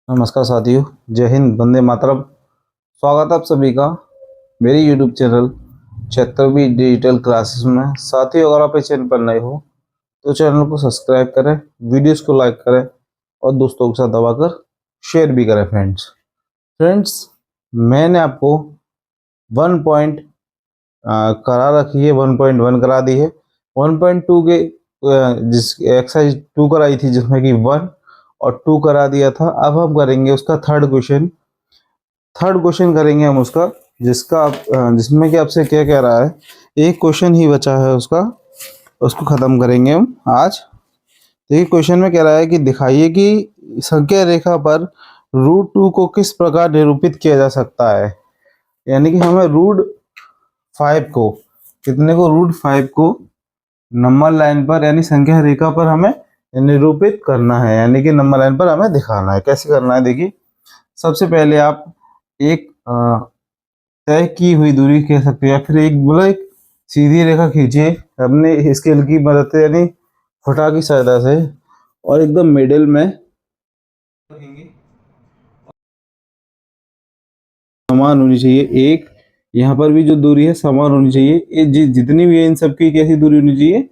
नमस्कार साथियों, जय हिंद, वंदे मातरम। स्वागत है आप सभी का मेरी यूट्यूब चैनल चैत्रवी डिजिटल क्लासेस में। साथियों, अगर आप इस चैनल पर नए हो तो चैनल को सब्सक्राइब करें, वीडियोस को लाइक करें और दोस्तों के साथ दबाकर शेयर भी करें। फ्रेंड्स, मैंने आपको 1 पॉइंट करा रखी है, 1.1 करा दी है। 1.2 के जिस एक्सरसाइज 2 कराई थी जिसमें कि 1 और 2 करा दिया था। अब हम करेंगे उसका थर्ड क्वेश्चन करेंगे हम उसका, जिसमें कि आपसे क्या कह रहा है, एक क्वेश्चन ही बचा है उसका, उसको खत्म करेंगे हम आज। देखिए, क्वेश्चन में कह रहा है कि दिखाइए कि संख्या रेखा पर √2 को किस प्रकार निरूपित किया जा सकता है। यानी कि हमें √5 को, कितने को, √5 को नंबर लाइन पर यानी संख्या रेखा पर हमें निरूपित करना है, यानी कि नंबर लाइन पर हमें दिखाना है। कैसे करना है, देखिए, सबसे पहले आप एक तय की हुई दूरी कह सकते हैं, या फिर एक सीधी रेखा खींचिए अपने स्केल की मदद से, यानी फुटा की सहायता से, और एकदम मिडिल में रखेंगे। समान होनी चाहिए। एक यहाँ पर भी जो दूरी है समान होनी चाहिए। ये जितनी भी है इन सबकी कैसी दूरी होनी चाहिए,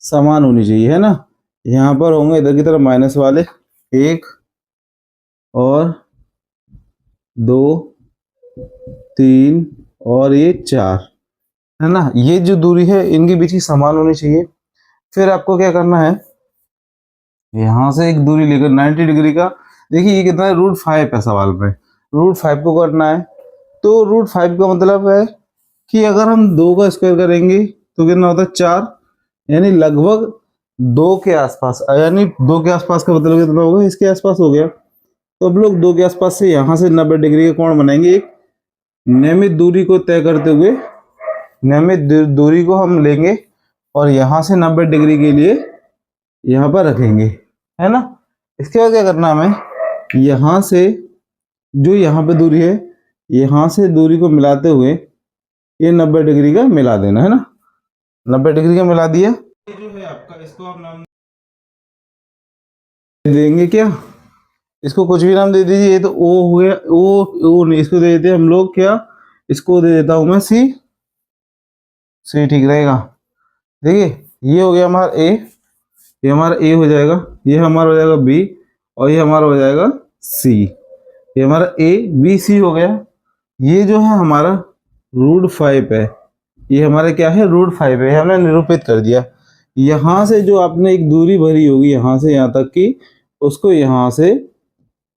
समान होनी चाहिए, है ना। यहाँ पर होंगे इधर की तरफ माइनस वाले 1 और 2, 3 और ये 4, है ना। ये जो दूरी है इनके बीच की समान होनी चाहिए। फिर आपको क्या करना है, यहां से एक दूरी लेकर 90 डिग्री का, देखिए ये कितना है, √5 है सवाल में, √5 को करना है। तो √5 का मतलब है कि अगर हम 2 का स्क्वायर करेंगे तो कितना होता है, 4, यानी लगभग 2 के आसपास, यानी 2 के आसपास का मतलब कितना होगा, इसके आसपास हो गया। तो अब लोग 2 के आसपास से यहाँ से 90 डिग्री का कोण बनाएंगे। एक नियमित दूरी को तय करते हुए नियमित दूरी को हम लेंगे और यहाँ से 90 डिग्री के लिए यहाँ पर रखेंगे, है ना। इसके बाद क्या करना हमें, यहाँ से जो यहाँ पे दूरी है, यहाँ से दूरी को मिलाते हुए ये 90 डिग्री का मिला देना, है ना। 90 डिग्री का मिला दिया। ये जो है आपका, इसको आप नाम देंगे क्या, इसको कुछ भी नाम दे दीजिए। ये तो ओ हो गया, ओ नहीं, इसको दे देते हम लोग क्या, इसको दे देता हूं मैं सी। सी ठीक रहेगा। देखिए, ये हो गया हमारा ए, ये हमारा ए हो जाएगा, ये हमारा हो जाएगा बी, और ये हमारा हो जाएगा सी। ये हमारा ए बी सी हो गया। ये जो है हमारा √5 है, ये हमारा क्या है, √5 है, हमने निरूपित कर दिया। यहाँ से जो आपने एक दूरी भरी होगी यहाँ से यहाँ तक की, उसको यहाँ से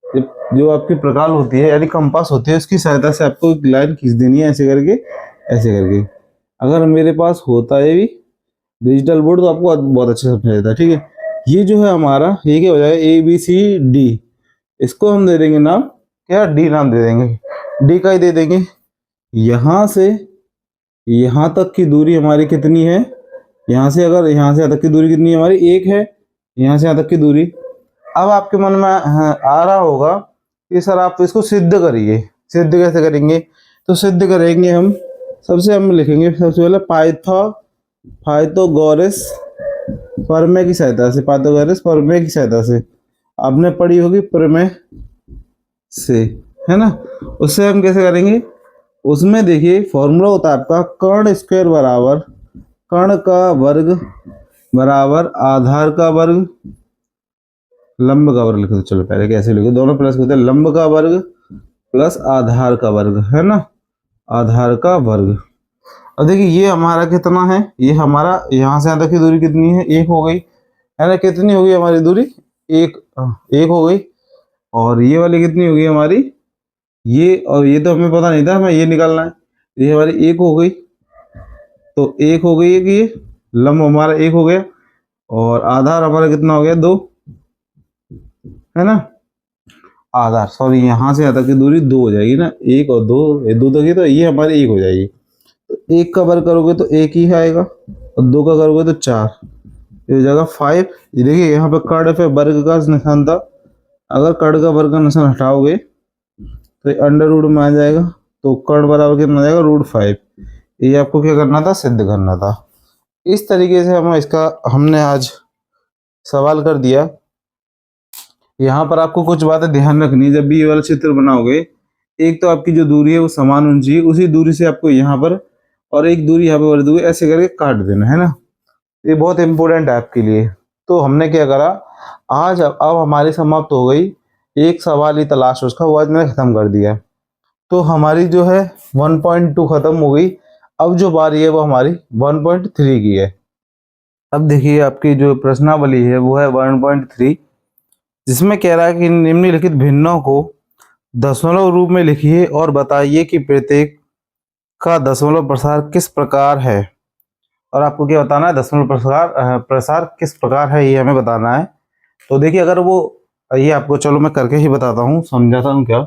जो आपकी प्रकार होती है यानी कंपास होती है, उसकी सहायता से आपको एक लाइन खींच देनी है, ऐसे करके ऐसे करके। अगर मेरे पास होता है भी डिजिटल बोर्ड तो आपको बहुत अच्छे से समझ जाता है, ठीक है। ये जो है हमारा, ये क्या हो जाएगा, ABCD, इसको हम दे देंगे नाम क्या, डी नाम दे देंगे, डी का ही दे देंगे। यहाँ से यहाँ तक की दूरी हमारी कितनी है, यहाँ से अगर यहाँ से यहाँ तक की दूरी कितनी है हमारी, 1 है, यहाँ से यहाँ तक की दूरी। अब आपके मन में आ रहा होगा कि सर आप इसको सिद्ध करिए, सिद्ध कैसे करेंगे। तो सिद्ध करेंगे हम लिखेंगे सबसे पहले पाइथागोरस प्रमेय की सहायता से, पाइथागोरस प्रमेय की सहायता से, आपने पढ़ी होगी प्रमेय से, है ना। उससे हम कैसे करेंगे, उसमें देखिए फॉर्मूला होता है आपका, कर्ण स्क्वायर बराबर कर्ण का वर्ग बराबर आधार का वर्ग, लंब का वर्ग लिखो। तो चलो पहले कैसे लिखो, दोनों प्लस होते हैं, लंब का वर्ग प्लस आधार का वर्ग, है ना, आधार का वर्ग। अब देखिए ये हमारा कितना है, ये हमारा यहाँ से यहाँ तक की दूरी कितनी है, 1 हो गई, है ना। कितनी हो गई हमारी दूरी, 1 हो गई। और ये वाली कितनी होगी हमारी, ये, और ये तो हमें पता नहीं था, हमें ये निकालना है। ये हमारी 1 हो गई, तो 1 हो गई है कि ये लंब हमारा 1 हो गया, और आधार हमारा कितना हो गया, 2, है ना। आधार, सॉरी, यहाँ से यहाँ तक की दूरी 2 हो जाएगी ना, 1 और 2, ये 2 तक ही, तो ये हमारी 1 हो जाएगी। तो 1 का वर्ग करोगे तो 1 ही आएगा, और 2 का करोगे तो 4, ये हो जाएगा 5। ये देखिए यहाँ पे कर्ण पे वर्ग का निशान था, अगर कर्ण का वर्ग का निशान हटाओगे तो अंडर रूट में आ जाएगा, तो कर्ण बराबर कितना आ जाएगा, √5। ये आपको क्या करना था, सिद्ध करना था। इस तरीके से हमने आज सवाल कर दिया। यहाँ पर आपको कुछ बातें ध्यान रखनी है जब भी ये वाला चित्र बनाओगे। एक तो आपकी जो दूरी है वो समान होनी चाहिए, उसी दूरी से आपको यहाँ पर और एक दूरी यहाँ पर दोगे, ऐसे करके काट देना है ना। ये बहुत इंपॉर्टेंट है आपके लिए। तो हमने क्या करा, आज अब हमारी समाप्त हो गई। एक सवाल ही तलाश उसका, वो आज मैंने खत्म कर दिया। तो हमारी जो है 1.2 खत्म हो गई। अब जो बारी है वो हमारी 1.3 की है। अब देखिए आपकी जो प्रश्नावली है वो है 1.3, जिसमें कह रहा है कि निम्नलिखित भिन्नों को दशमलव रूप में लिखिए और बताइए कि प्रत्येक का दशमलव प्रसार किस प्रकार है। और आपको क्या बताना है, दशमलव प्रसार किस प्रकार है, ये हमें बताना है। तो देखिए अगर वो, ये आपको चलो मैं करके ही बताता हूँ, समझाता हूँ क्या।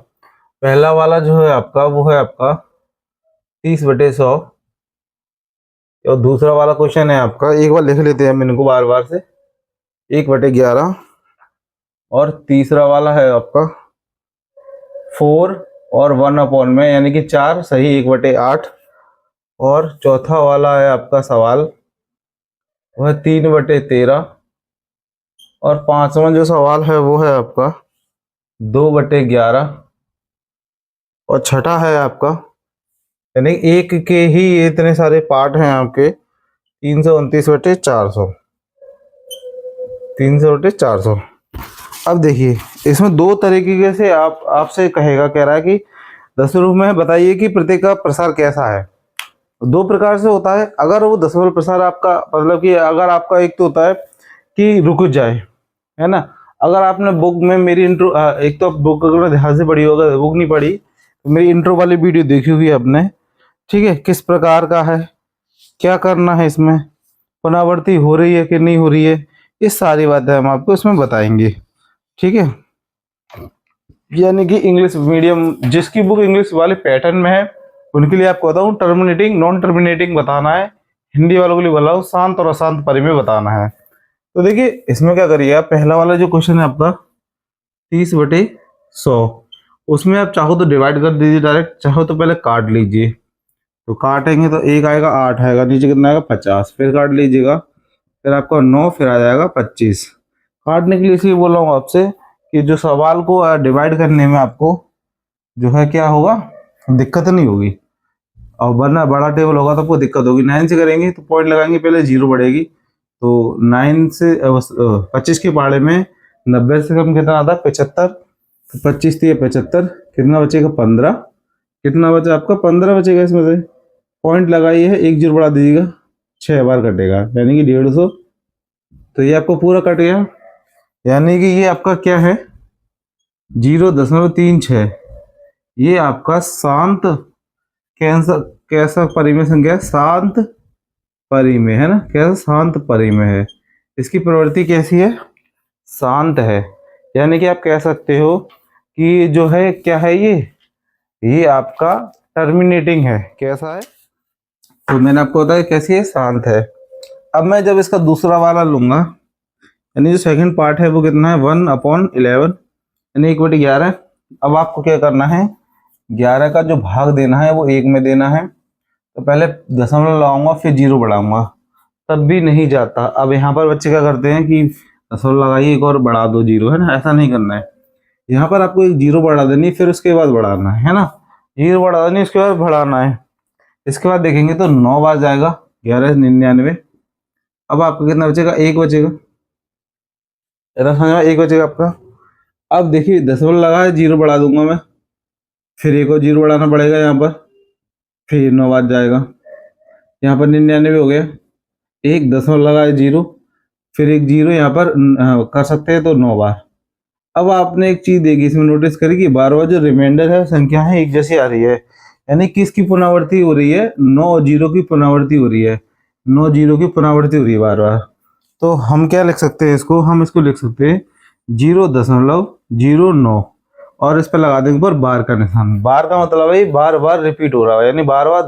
पहला वाला जो है आपका वो है आपका 30/100, और दूसरा वाला क्वेश्चन है आपका, एक बार लिख लेते हैं हम इनको बार बार से, 1/11। और तीसरा वाला है आपका 4 और 1 में, यानी कि 4 सही 1/8। और चौथा वाला है आपका सवाल वह 3/13। और पांचवा जो सवाल है वो है आपका 2/11। और छठा है आपका, यानी एक के ही इतने सारे पार्ट हैं आपके, 329/400। 300/400। अब देखिए इसमें दो तरीके से आपसे कहेगा, कह रहा है कि दशमलव में बताइए कि प्रत्येक का प्रसार कैसा है। दो प्रकार से होता है। अगर वो दशमलव प्रसार आपका मतलब कि अगर आपका एक तो होता है कि रुक जाए, है ना। अगर आपने बुक में मेरी इंट्रो, एक तो बुक अगर ध्यान से पढ़ी होगा, बुक नहीं पढ़ी तो मेरी इंट्रो वाली वीडियो देखी हुई है आपने, ठीक है। किस प्रकार का है, क्या करना है, इसमें पुनरावृत्ति हो रही है कि नहीं हो रही है, ये सारी बातें हम आपको इसमें बताएंगे, ठीक है। यानी कि इंग्लिश मीडियम जिसकी बुक इंग्लिश वाले पैटर्न में है उनके लिए आपको बताऊं टर्मिनेटिंग नॉन टर्मिनेटिंग बताना है। हिंदी वालों के लिए बताऊं शांत और अशांत परि में बताना है। तो देखिए इसमें क्या करिएगा, पहला वाला जो क्वेश्चन है आपका 30/100, उसमें आप चाहो तो डिवाइड कर दीजिए डायरेक्ट, चाहो तो पहले काट लीजिए। तो काटेंगे तो एक आएगा 8 आएगा, नीचे कितना आएगा 50, फिर काट लीजिएगा, फिर आपका 9, फिर आ जाएगा 25। काटने के लिए इसलिए बोल रहा हूँ आपसे कि जो सवाल को डिवाइड करने में आपको जो है क्या होगा, दिक्कत नहीं होगी। और वरना बड़ा टेबल होगा तो आपको दिक्कत होगी। 9 से करेंगे तो पॉइंट लगाएंगे, पहले 0 बढ़ेगी। तो 9 से 25 के पहाड़े में 90 से कम कितना आता है 75। तो 25 थी 75, कितना बचेगा 15। कितना बचा आपका 15 बचेगा। इसमें से पॉइंट लगाइए है, 1 0 बढ़ा दीजिएगा, 6 बार कटेगा, यानी कि 150। तो ये आपको पूरा कट गया, यानी कि ये आपका क्या है 0.36। ये आपका शांत कैंसर कैसा परिमेय संख्या, शांत परिमेय है ना, कैसा शांत परिमेय है। इसकी प्रवृत्ति कैसी है, शांत है। यानी कि आप कह सकते हो कि जो है क्या है ये आपका टर्मिनेटिंग है। कैसा है, तो मैंने आपको बताया कैसी है, शांत है। अब मैं जब इसका दूसरा वाला लूंगा, यानी जो सेकंड पार्ट है वो कितना है 1/11, यानी 1/11। अब आपको क्या करना है, 11 का जो भाग देना है वो 1 में देना है। तो पहले दशमलव लगाऊंगा फिर 0 बढ़ाऊंगा, तब भी नहीं जाता। अब यहाँ पर बच्चे क्या करते हैं कि दशमलव लगाइए एक और बढ़ा दो 0, है ना, ऐसा नहीं करना है। यहाँ पर आपको एक 0 बढ़ा देनी, फिर उसके बाद बढ़ाना है ना, 0 बढ़ा देनी उसके बाद बढ़ाना है। इसके बाद देखेंगे तो 9 बार जाएगा, 1199। अब आपका कितना बचेगा, 1 बचेगा, इतना समझ में, 1 बचेगा आपका। अब देखिए दशमलव लगा है, 0 बढ़ा दूंगा मैं, फिर एक और 0 बढ़ाना पड़ेगा यहाँ पर, फिर 9 बार जाएगा, यहाँ पर 99 हो गया। एक दशमलव लगा है 0, फिर एक 0 यहाँ पर कर सकते हैं, तो 9 बार। अब आपने एक चीज देखी इसमें, नोटिस करी कि बार बार जो रिमाइंडर है संख्या है एक जैसी आ रही है, यानी किसकी पुनरावृत्ति हो रही है, 9 0 की पुनरावृत्ति हो रही है, 9 0 की पुनरावृत्ति हो रही है बार बार। तो हम क्या लिख सकते हैं इसको, हम इसको लिख सकते हैं 0.09, और इस पर लगा देंगे पर बार का निशान। बार का मतलब है बार बार रिपीट हो रहा है, यानी बार बार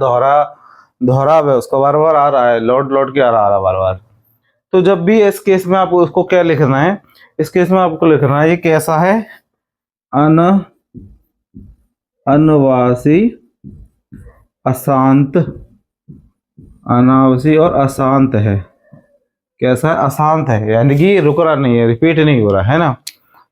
दोहराव है उसका, बार बार आ रहा है, लौट लौट के आ रहा है बार बार। तो जब भी इस केस में आपको उसको क्या लिखना है, इस केस में आपको लिखना है ये कैसा है, अनवासी, अशांत, अनावसी और अशांत है। कैसा है, अशांत है, यानी कि रुक रहा नहीं है, रिपीट नहीं हो रहा है ना।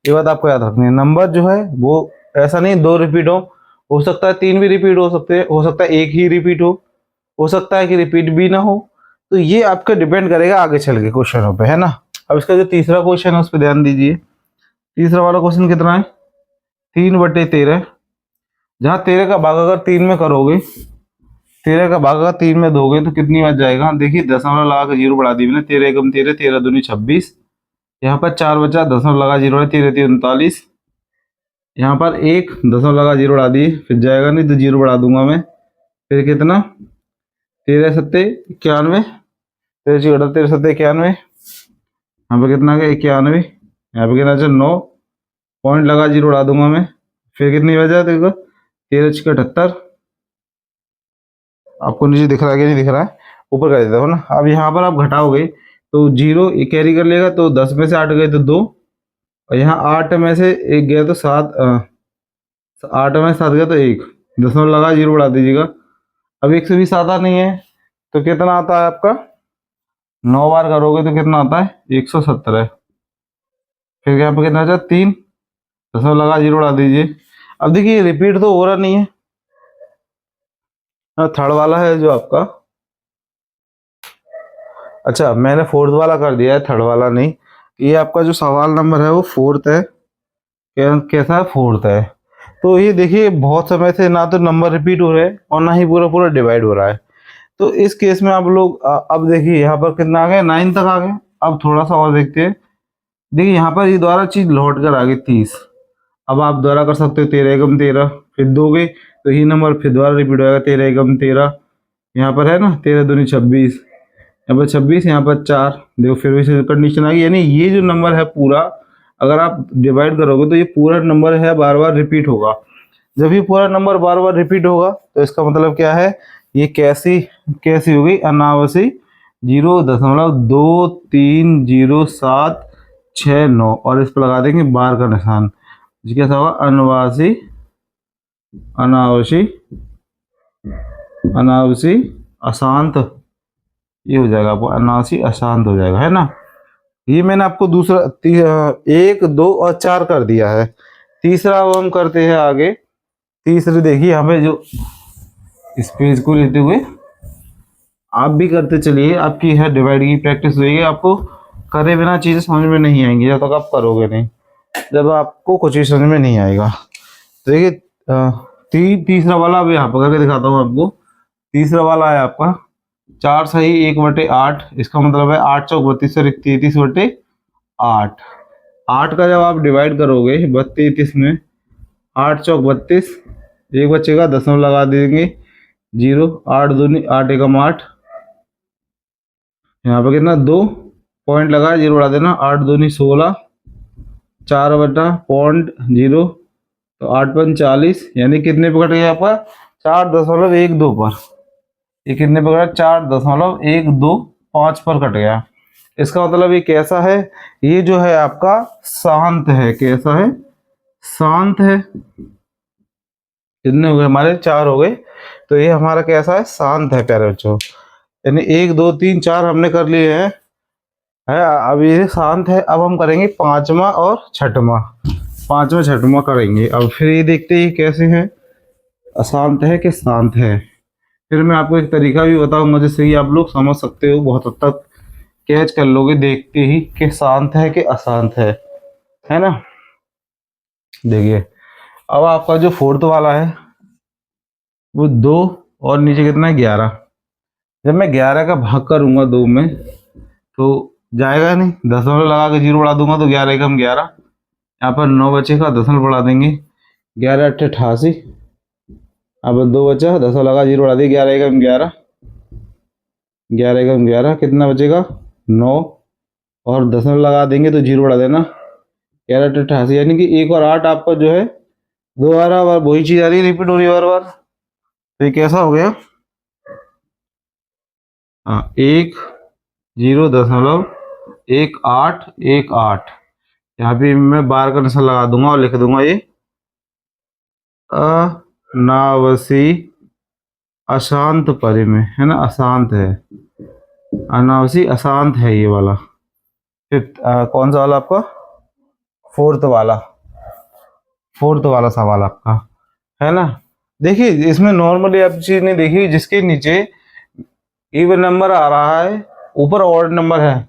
ये बात आपको याद रखनी है। नंबर जो है वो ऐसा नहीं 2 रिपीट हो सकता है 3 भी रिपीट हो सकते हैं, हो सकता है 1 ही रिपीट हो सकता है कि रिपीट भी ना हो। तो ये आपका डिपेंड करेगा आगे चल के क्वेश्चनों पे, है ना। अब इसका जो तीसरा क्वेश्चन है उस पर ध्यान दीजिए। तीसरा वाला क्वेश्चन कितना है, 3/13। जहाँ 13 का भाग अगर 3 में करोगे, 13 का भाग अगर 3 में दोगे तो कितनी बार जाएगा, देखिए दशमलव लगा के जीरो बढ़ा दी मैंने, 13 एकम 13, 13 दूनी 26। यहाँ पर 4 बचा, दशमलव लगा जीरो है, 13 3 39। यहाँ पर एक दशमलव लगा जीरो बढ़ा दिए, फिर जाएगा नहीं तो जीरो बढ़ा दूंगा मैं, फिर कितना 13 सत्ते 91, 13 चौदह 13 सत्ते 91, यहाँ पे कितना आ गया 91, यहाँ पे कितना 9 पॉइंट लगा जीरो उड़ा दूंगा मैं, फिर कितनी बचा देखो 13 छक्के 78। आपको नीचे दिख रहा है कि नहीं दिख रहा है, ऊपर कर देता हूँ ना। अब यहाँ पर आप घटाओगे तो जीरो कैरी कर लेगा, तो 10 में से 8 गए तो 2, और यहाँ 8 में से 1 गया तो 7, 8 में 7 गया तो 1, दशमलव लगा जीरो बढ़ा दीजिएगा। अब 120 आता नहीं है तो कितना आता है आपका, 9 बार करोगे तो कितना आता है 117। फिर यहाँ पे कितना बचा 3, दशमलव लगा जीरो बढ़ा दीजिए। अब देखिए रिपीट तो हो रहा नहीं है, थर्ड वाला है जो आपका, अच्छा मैंने फोर्थ वाला कर दिया है, थर्ड वाला नहीं। ये आपका जो सवाल नंबर है वो फोर्थ है, कैसा है फोर्थ है। तो ये देखिए बहुत समय से ना तो नंबर रिपीट हो रहे हैं और ना ही पूरा पूरा डिवाइड हो रहा है। तो इस केस में आप लोग अब देखिए यहाँ पर कितना आ गया 9 तक आ गए। अब थोड़ा सा और देखते हैं, देखिए यहाँ पर ये दोबारा चीज लौट कर आ गई 30। अब आप दोबारा कर सकते हो 13 एकम 13, फिर दोगे तो ये नंबर फिर दोबारा रिपीट हो जाएगा 13 एकम 13। यहाँ पर है ना 13 दूनी 26, यहाँ पर 26, यहाँ पर 4, देखो फिर वैसे कंडीशन आ गई। यानी ये जो नंबर है पूरा अगर आप डिवाइड करोगे तो ये पूरा नंबर है बार बार रिपीट होगा। जब ये पूरा नंबर बार बार रिपीट होगा तो इसका मतलब क्या है, ये कैसी कैसी हो गई अनावसी 0.230769, और इस पर लगा देंगे बार का निशान, जी कैसा होगा अनवासी अनावसी अनावसी अशांत, ये हो जाएगा आपको अनावसी अशांत हो जाएगा, है ना। ये मैंने आपको दूसरा 1 2 और 4 कर दिया है। तीसरा अब हम करते हैं आगे। तीसरे देखिए यहाँ पे जो इस पेज को लेते हुए आप भी करते चलिए, आपकी है डिवाइड की प्रैक्टिस होगी। आपको करे बिना चीजें समझ में नहीं आएंगी जब तक आप करोगे नहीं, जब आपको कुछ ही समझ में नहीं आएगा। तो देखिए तीसरा वाला अब यहाँ पर करके दिखाता हूँ आपको। तीसरा वाला है आपका 4 सही 1/8, इसका मतलब है 8 चौक 32 और 33/8। 8 का जब आप डिवाइड करोगे 32 में, 8 चौक 32, एक बच्चे का दशमलव लगा देंगे 0, 8 दूनी 8 एकम 8, यहाँ पे कितना 2 पॉइंट लगा जीरो बढ़ा देना, 8 दूनी 16, 4 बटा पॉइंट 0, तो 8 पंच 40, यानी कितने पे कट गया आपका 4.12 पर। ये कितने पे कटा 4.125 पर कट गया। इसका मतलब ये कैसा है, ये जो है आपका शांत है। कैसा है, शांत है। कितने हो गए हमारे 4 हो गए, तो ये हमारा कैसा है शांत है प्यारे बच्चों। यानी 1 2 3 4 हमने कर लिए हैं, है अब ये शांत है। अब हम करेंगे पांचवा और छठवां, पांचवा छठवां करेंगे। अब फिर ये देखते हैं कैसे है, अशांत है कि शांत है। फिर मैं आपको एक तरीका भी बताऊंगा जिससे कि आप लोग समझ सकते हो, बहुत हद तक कैच कर लोगे देखते ही कि शांत है कि अशांत है ना। देखिए अब आपका जो फोर्थ वाला है वो 2 और नीचे कितना है 11। जब मैं 11 का भाग करूंगा 2 में तो जाएगा नहीं, दशमलव लगा के 0 बढ़ा दूंगा तो 11 एकम 11, यहाँ पर 9 बचेगा दशमलव बढ़ा देंगे 11 8 88, अब 2 बचा दशमलव लगा 0 बढ़ा दिया 11 एकम 11, 11 एकम 11 कितना बचेगा 9, और दशमलव लगा देंगे तो 0 बढ़ा देना 11 8 88, यानी कि 1 और 8 आपका जो है दोबारा बार वही चीज आ रही है, रिपीट हो रही है बार बार। तो ये कैसा हो गया, 1 0 दशमलव 1 8 1 8, यहाँ पे मैं बार का निशान लगा दूंगा और लिख दूंगा ये अनावसी अशांत परे में, है ना, अशांत है, अनावसी अशांत है ये वाला। फिर कौन सा वाला आपका फोर्थ वाला सवाल आपका है ना। देखिए इसमें नॉर्मली आप चीज नहीं देखी, जिसके नीचे इवन नंबर आ रहा है, ऊपर ऑड नंबर है,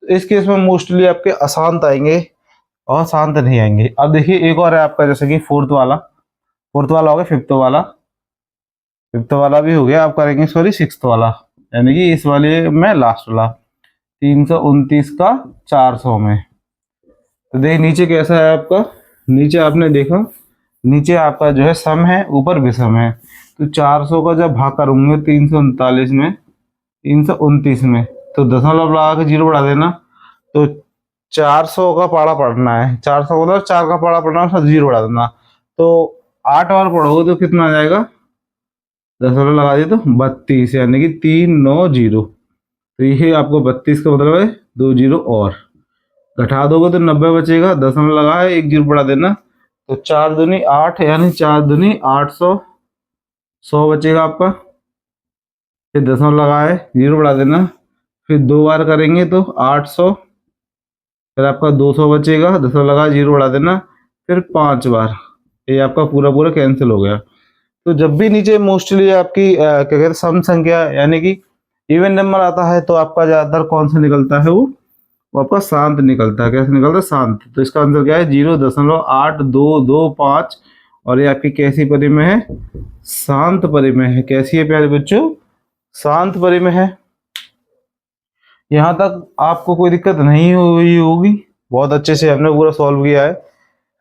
तो इस केस में मोस्टली आपके अशांत आएंगे और शांत नहीं आएंगे। अब देखिए एक और है आपका, जैसे कि फोर्थ वाला हो गया, फिफ्थ वाला भी हो गया, आप करेंगे सॉरी सिक्स्थ वाला, यानी कि इस वाले में लास्ट वाला 329 का 400 में। तो देख नीचे कैसा है आपका, नीचे आपने देखा, नीचे आपका जो है सम है, ऊपर भी सम है। तो 400 का जब भाग करूंगे 339 में, 329 में, तो दशमलव लगा के जीरो बढ़ा देना। तो 400 का पाड़ा पढ़ना है, 400 मतलब 4 का पाड़ा पढ़ना है, उसका जीरो बढ़ा देना। तो 8 बार पढ़ोगे तो कितना आ जाएगा, दशमलव लगा दिए तो 32, यानी कि 390। तो ये आपको 32 का मतलब है 2 जीरो और घटा दोगे तो 90 बचेगा, दशमलव लगा है, एक जीरो बढ़ा देना। तो 4 दूनी 8, यानी 4 दूनी 800, 100 बचेगा आपका। फिर दशमलव लगा है, जीरो बढ़ा देना। फिर 2 बार करेंगे तो 800, फिर आपका 200 बचेगा, दशमलव लगा जीरो बढ़ा देना। फिर 5 बार, ये आपका पूरा पूरा कैंसिल हो गया। तो जब भी नीचे मोस्टली आपकी क्या कहते हैं सम संख्या यानी कि इवन नंबर आता है, तो आपका ज्यादातर कौन सा निकलता है, वो आपका शांत निकलता है। कैसे निकलता है, शांत। तो इसका आंसर क्या है, 0.8225। और ये आपकी कैसी परी में है, शांत परी में है। कैसी है प्यारे बच्चों, शांत परी में है। यहाँ तक आपको कोई दिक्कत नहीं हुई होगी, बहुत अच्छे से हमने पूरा सॉल्व किया है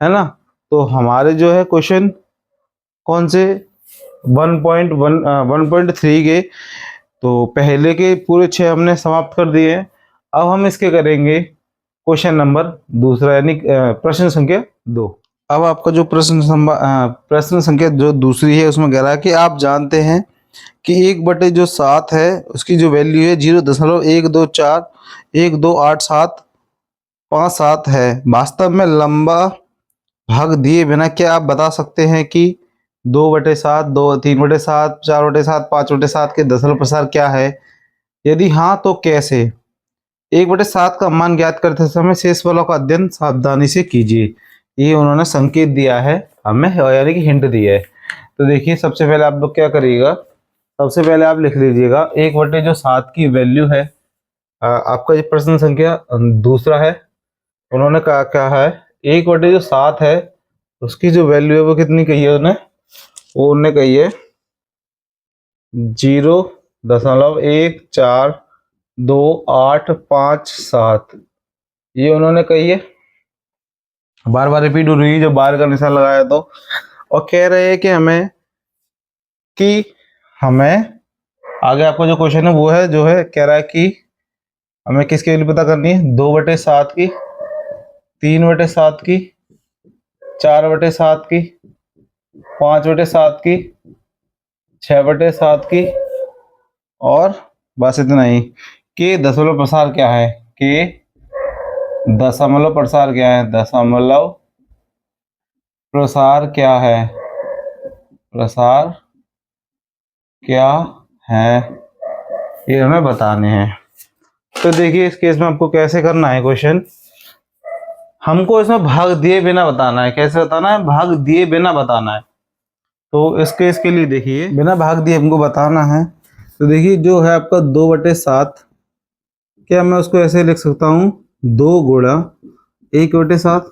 ना। तो हमारे जो है क्वेश्चन कौन से 1.3 के, तो पहले के पूरे 6 हमने समाप्त कर दिए हैं। अब हम इसके करेंगे क्वेश्चन नंबर दूसरा, यानी प्रश्न संख्या 2। अब आपका जो प्रश्न संख्या जो दूसरी है, उसमें कह रहा है कि आप जानते हैं कि 1/7 है, उसकी जो वैल्यू है 0.128757 है। वास्तव में लंबा भाग दिए बिना क्या आप बता सकते हैं कि 2/7, 3/7, 4/7, 5/7 के दशमलव प्रसार क्या है? यदि हाँ तो कैसे? 1/7 का मान ज्ञात करते समय शेष वालों का अध्ययन सावधानी से कीजिए। ये उन्होंने संकेत दिया है हमें, यानी कि हिंट दिया है। तो देखिए सबसे पहले आप लोग क्या करिएगा, सबसे पहले आप लिख लीजिएगा 1/7 की वैल्यू है। आपका ये प्रश्न संख्या दूसरा है। उन्होंने कहा क्या है, 1/7 है, उसकी जो वैल्यू है वो कितनी कही है उन्हें, वो उन्होंने कही है 0.142857। ये उन्होंने कही है, बार बार रिपीट हो रही है, जब बार का निशान लगाया तो। और कह रहे हैं कि हमें आगे आपका जो क्वेश्चन है वो है, जो है कह रहा है कि हमें किसकी वैल्यू पता करनी है, 2/7 की, 3/7 की, 4/7 की, 5/7 की, 6/7 की, और बस इतना ही। के दशमलव प्रसार क्या है, के दशमलव प्रसार क्या है, दशमलव प्रसार क्या है, प्रसार क्या है, ये हमें बताने हैं। तो देखिए इस केस में आपको कैसे करना है क्वेश्चन, हमको इसमें भाग दिए बिना बताना है। कैसे बताना है, भाग दिए बिना बताना है। तो इस केस के लिए देखिए बिना भाग दिए हमको बताना है। तो देखिए जो है आपका 2/7, क्या मैं उसको ऐसे लिख सकता हूँ, 2 गुणा 1/7।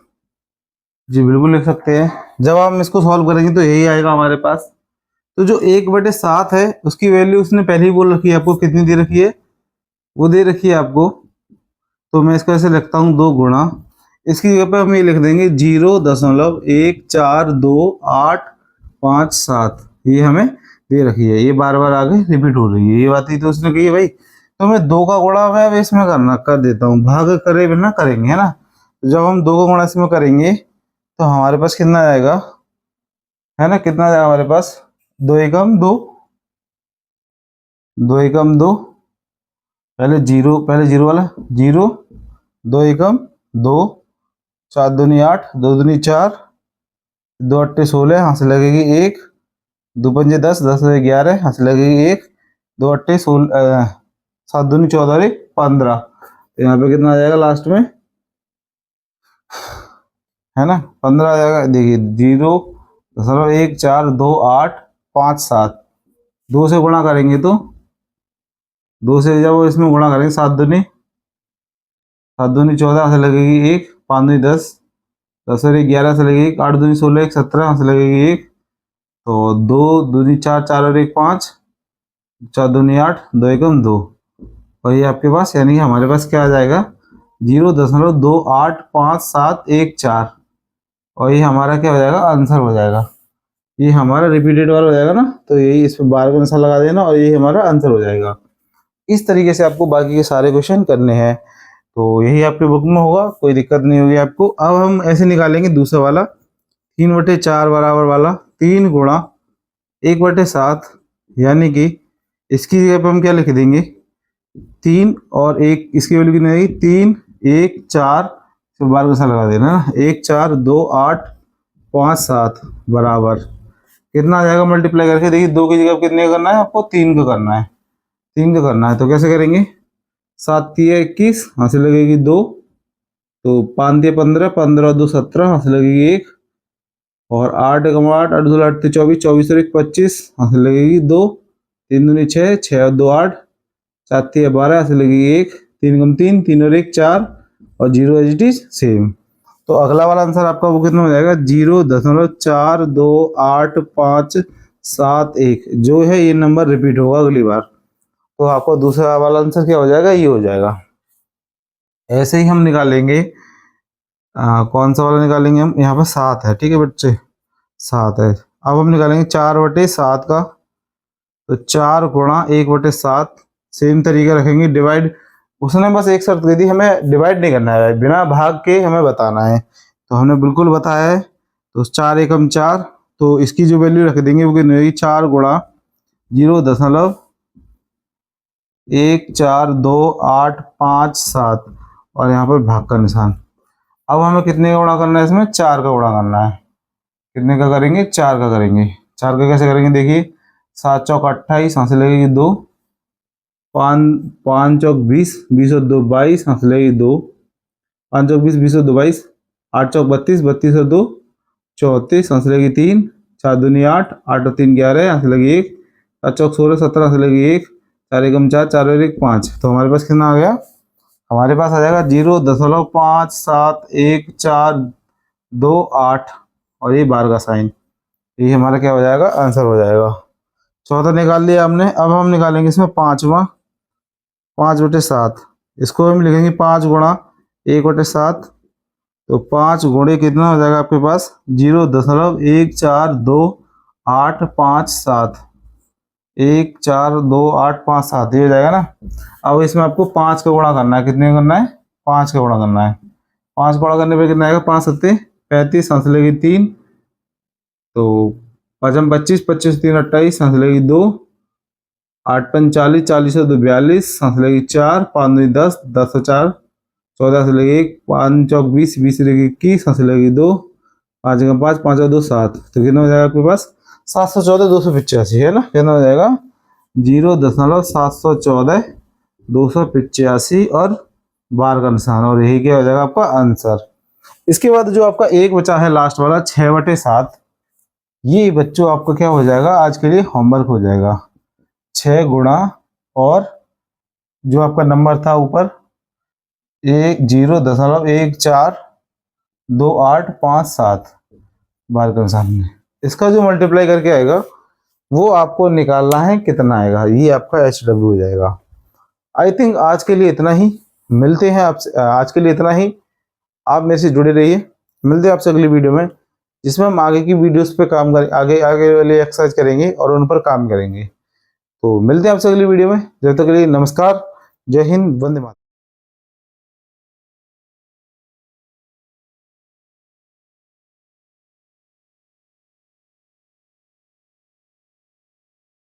जी बिल्कुल लिख सकते हैं। जब हम इसको सॉल्व करेंगे तो यही आएगा हमारे पास। तो जो 1/7 है उसकी वैल्यू उसने पहले ही बोल रखी है आपको, कितनी दे रखी है, वो दे रखी है आपको। तो मैं इसको ऐसे लिखता हूँ 2 गुणा, इसकी जगह पे हम ये लिख देंगे 0.142857। ये हमें दे रखी है, ये बार बार आगे रिपीट हो रही है ये बात ही। तो उसने कही है भाई, तो मैं 2 का गुणा मैं अब इसमें कर देता हूँ, भाग करे बिना करेंगे, है ना। तो जब हम 2 का गुणा इसमें करेंगे तो हमारे पास कितना आएगा, है ना, कितना आएगा हमारे पास, 2 एकम 2, 2 एकम 2, पहले जीरो वाला 0, 2 एकम 2, 4 दूनी 8, 2 दूनी 4, 2 अट्टे 16, यहाँ से लगेगी 1, 2 पंजे 10, 10 से 11, यहाँ से लगेगी 1, 2 अट्टे 16, 7 दूनी 14, 15। तो यहाँ पे कितना आ जाएगा लास्ट में, है ना। 15 आ जाएगा, देखिए 0.142857, 2 से गुणा करेंगे तो 2 से जब इसमें गुणा करेंगे 7 दूनी 14 से लगेगी 1, 5 दूनी 10, 10 और 1 11 से लगेगी 1, 8 दूनी 16, 1 17 से लगेगी 1, तो 2 दूनी 4, 4 और 1 5, 4 दूनी 8, 2 एकम 2, और ये आपके पास यानी कि हमारे पास क्या आ जाएगा 0.285714, और ये हमारा क्या हो जाएगा आंसर हो जाएगा। ये हमारा रिपीटेड बार हो जाएगा ना, तो यही इस पर बार का निशान लगा देना और ये हमारा आंसर हो जाएगा। इस तरीके से आपको बाकी के सारे क्वेश्चन करने हैं, तो यही आपके बुक में होगा, कोई दिक्कत नहीं होगी आपको। अब हम ऐसे निकालेंगे दूसरा वाला 3/4 बराबर वाला 3 गुणा 1/7, यानी कि इसकी जगह पर हम क्या लिख देंगे 3 और 1, इसकी वैल्यू कितनी आएगी 3 1 4, फिर बार का निशान लगा देना ना, 1 4 2 8 5 7 बराबर कितना आ जाएगा मल्टीप्लाई करके, देखिए 2 की जगह कितने का करना है आपको 3 का करना है, 3 का करना है, तो कैसे करेंगे 7 3 21, यहाँ से लगेगी 2, तो 5 दिए 15, 15 और 2 17, यहाँ से लगेगी 1, और 8 1 8, 8 2 8 24, 24 और 1 25, यहाँ से लगेगी 2, 3 दूनी 6, 6 और 2 8, 7 3 12, यहाँ से लगेगी 1, 3 कम 3, 3 और 1 4, और 0 एज इट इज सेम। तो अगला वाला आंसर आपका वो कितना हो जाएगा 0.428571, जो है ये नंबर रिपीट होगा अगली बार, तो आपको दूसरा वाला आंसर क्या हो जाएगा ये हो जाएगा। ऐसे ही हम निकालेंगे कौन सा वाला निकालेंगे हम, यहाँ पर 7 है, ठीक है बच्चे 7 है। अब हम निकालेंगे 4/7 का, तो 4 गुणा 1/7, सेम तरीका रखेंगे डिवाइड, उसने बस एक शर्त दी थी हमें डिवाइड नहीं करना है, बिना भाग के हमें बताना है, तो हमने बिल्कुल बताया है। तो 4 एकम 4, तो इसकी जो वैल्यू रख देंगे वो कितनी होगी 4 गुणा 0.142857, और यहाँ पर भाग का निशान। अब हमें कितने का गुणा करना है इसमें 4 का गुणा करना है, कितने का करेंगे 4 का करेंगे। 4 का कैसे करेंगे, देखिए 7 चौक 28, यहाँ से लगेगी 2, 5 चौक 20, 20 और 2 22, यहाँ से लगेगी 2, 5 चौक 20, 20 और 2 22, 8 चौक 32, 32 और 2 34, यहाँ से लगेगी 3, 4 दूनी 8, 8 और 3 11, यहाँ से लगी 1, 7 चौक 16 17, यहाँ से लगी 1, 4 एकम 4, 4 और 1 5, तो हमारे पास कितना आ गया, हमारे पास आ जाएगा 0.571428, और ये बार का साइन, ये हमारा क्या हो जाएगा आंसर हो जाएगा। चौथा निकाल लिया हमने। अब हम निकालेंगे इसमें 5/7, इसको हम लिखेंगे 5 गुणा 1/7, तो 5 गुणे कितना हो जाएगा आपके पास 0.142857, 14285 ये हो जाएगा ना। अब इसमें आपको 5 का गुणा करना है, कितने का करना है 5 का गुणा करना है। 5 गुणा करने पर कितना आएगा 5 7 35, यहाँ से लगेगी 3, तो 5 25, 25 3 28, यहाँ से लगेगी 2, 8 5 40, 40 और 2 42, यहाँ से लगेगी 4, 5 2 10, 10 और 4 14 से लगेगी 1, 5 चौक 20, 20 से लगेगी 21, यहाँ से लगेगी 2, 5 एकम 5, 5 और 2 7, तो कितना हो जाएगा आपके पास 714 285 है ना, कितना हो जाएगा 0.714 285 और बार का निशान, और यही क्या हो जाएगा आपका आंसर। इसके बाद जो आपका एक बचा है लास्ट वाला 6/7, ये बच्चों आपका क्या हो जाएगा आज के लिए होमवर्क हो जाएगा। 6 गुणा और जो आपका नंबर था ऊपर 0.142857 बार का निशान में, इसका जो मल्टीप्लाई करके आएगा वो आपको निकालना है कितना आएगा, ये आपका HW हो जाएगा। आई थिंक आज के लिए इतना ही, मिलते हैं आपसे, आज के लिए इतना ही, आप मेरे से जुड़े रहिए, मिलते हैं आपसे अगली वीडियो में जिसमें हम आगे की वीडियोस पे काम करें, आगे वाले एक्सरसाइज करेंगे और उन पर काम करेंगे। तो मिलते हैं आपसे अगली वीडियो में, जब तक के लिए नमस्कार, जय हिंद, वंदे मातरम।